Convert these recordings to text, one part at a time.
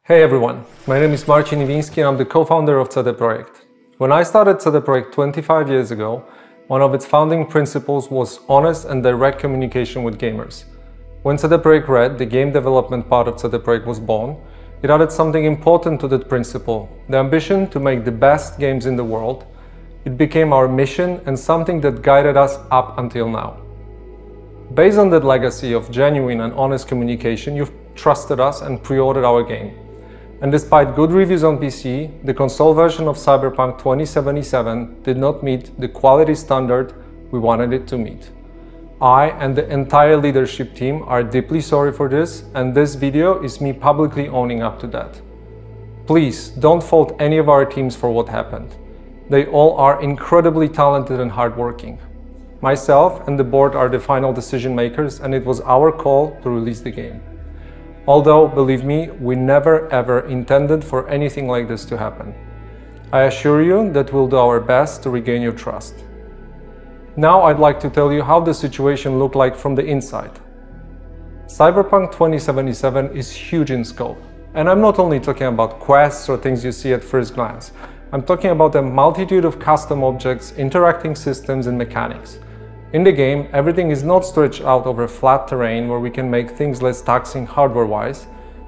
Hey everyone, my name is Marcin Iwiński and I'm the co-founder of CD Projekt. When I started CD Projekt 25 years ago, one of its founding principles was honest and direct communication with gamers. When CD Projekt Red, the game development part of CD Projekt, was born, it added something important to that principle, the ambition to make the best games in the world. It became our mission and something that guided us up until now. Based on that legacy of genuine and honest communication, you've trusted us and pre-ordered our game. And despite good reviews on PC, the console version of Cyberpunk 2077 did not meet the quality standard we wanted it to meet. I and the entire leadership team are deeply sorry for this, and this video is me publicly owning up to that. Please don't fault any of our teams for what happened. They all are incredibly talented and hardworking. Myself and the board are the final decision makers, and it was our call to release the game. Although, believe me, we never ever intended for anything like this to happen. I assure you that we'll do our best to regain your trust. Now I'd like to tell you how the situation looked like from the inside. Cyberpunk 2077 is huge in scope. And I'm not only talking about quests or things you see at first glance. I'm talking about a multitude of custom objects, interacting systems and mechanics. In the game, everything is not stretched out over flat terrain where we can make things less taxing hardware-wise,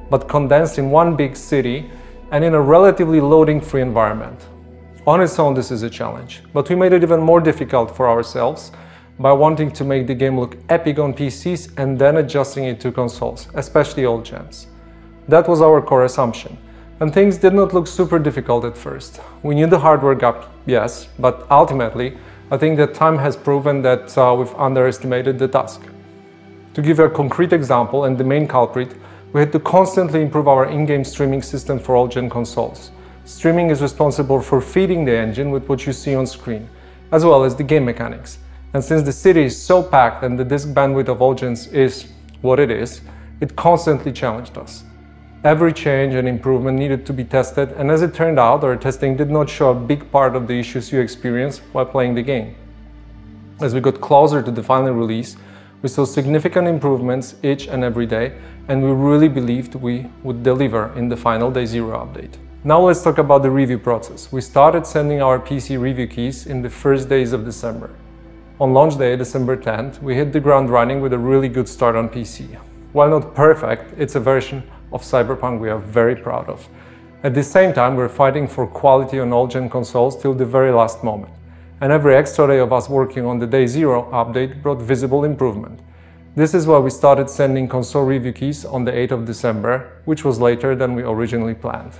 but condensed in one big city and in a relatively loading-free environment. On its own, this is a challenge, but we made it even more difficult for ourselves by wanting to make the game look epic on PCs and then adjusting it to consoles, especially old gens. That was our core assumption, and things did not look super difficult at first. We knew the hardware gap, yes, but ultimately, I think that time has proven that we've underestimated the task. To give you a concrete example and the main culprit, we had to constantly improve our in-game streaming system for all gen consoles. Streaming is responsible for feeding the engine with what you see on screen, as well as the game mechanics. And since the city is so packed and the disk bandwidth of all gens is what it is, it constantly challenged us. Every change and improvement needed to be tested, and as it turned out, our testing did not show a big part of the issues you experience while playing the game. As we got closer to the final release, we saw significant improvements each and every day, and we really believed we would deliver in the final Day Zero update. Now let's talk about the review process. We started sending our PC review keys in the first days of December. On launch day, December 10th, we hit the ground running with a really good start on PC. While not perfect, it's a version of Cyberpunk we are very proud of. At the same time, we're fighting for quality on all gen consoles till the very last moment. And every extra day of us working on the Day Zero update brought visible improvement. This is why we started sending console review keys on the 8th of December, which was later than we originally planned.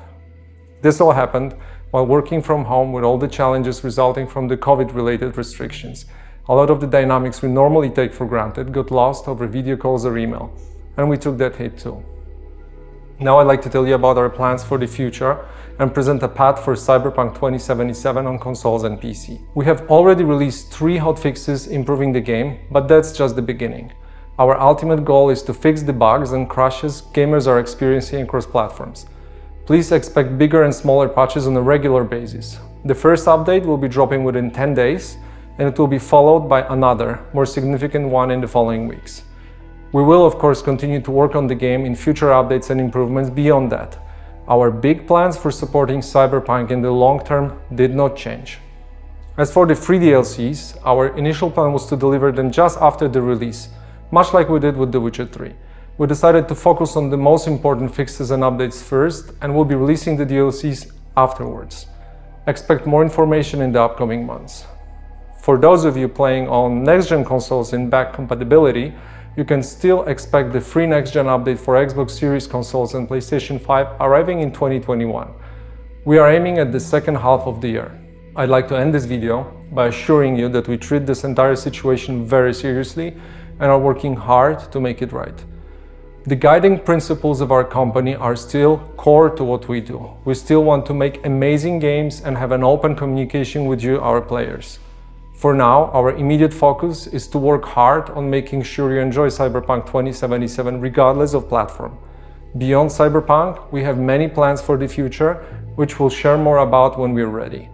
This all happened while working from home with all the challenges resulting from the COVID-related restrictions. A lot of the dynamics we normally take for granted got lost over video calls or email, and we took that hit too. Now I'd like to tell you about our plans for the future and present a path for Cyberpunk 2077 on consoles and PC. We have already released 3 hotfixes improving the game, but that's just the beginning. Our ultimate goal is to fix the bugs and crashes gamers are experiencing across platforms. Please expect bigger and smaller patches on a regular basis. The first update will be dropping within 10 days, and it will be followed by another, more significant one in the following weeks. We will, of course, continue to work on the game in future updates and improvements beyond that. Our big plans for supporting Cyberpunk in the long term did not change. As for the free DLCs, our initial plan was to deliver them just after the release, much like we did with The Witcher 3. We decided to focus on the most important fixes and updates first, and we'll be releasing the DLCs afterwards. Expect more information in the upcoming months. For those of you playing on next-gen consoles in back compatibility, you can still expect the free next-gen update for Xbox Series consoles and PlayStation 5 arriving in 2021. We are aiming at the second half of the year. I'd like to end this video by assuring you that we treat this entire situation very seriously and are working hard to make it right. The guiding principles of our company are still core to what we do. We still want to make amazing games and have an open communication with you, our players. For now, our immediate focus is to work hard on making sure you enjoy Cyberpunk 2077 regardless of platform. Beyond Cyberpunk, we have many plans for the future, which we'll share more about when we're ready.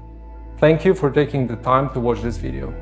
Thank you for taking the time to watch this video.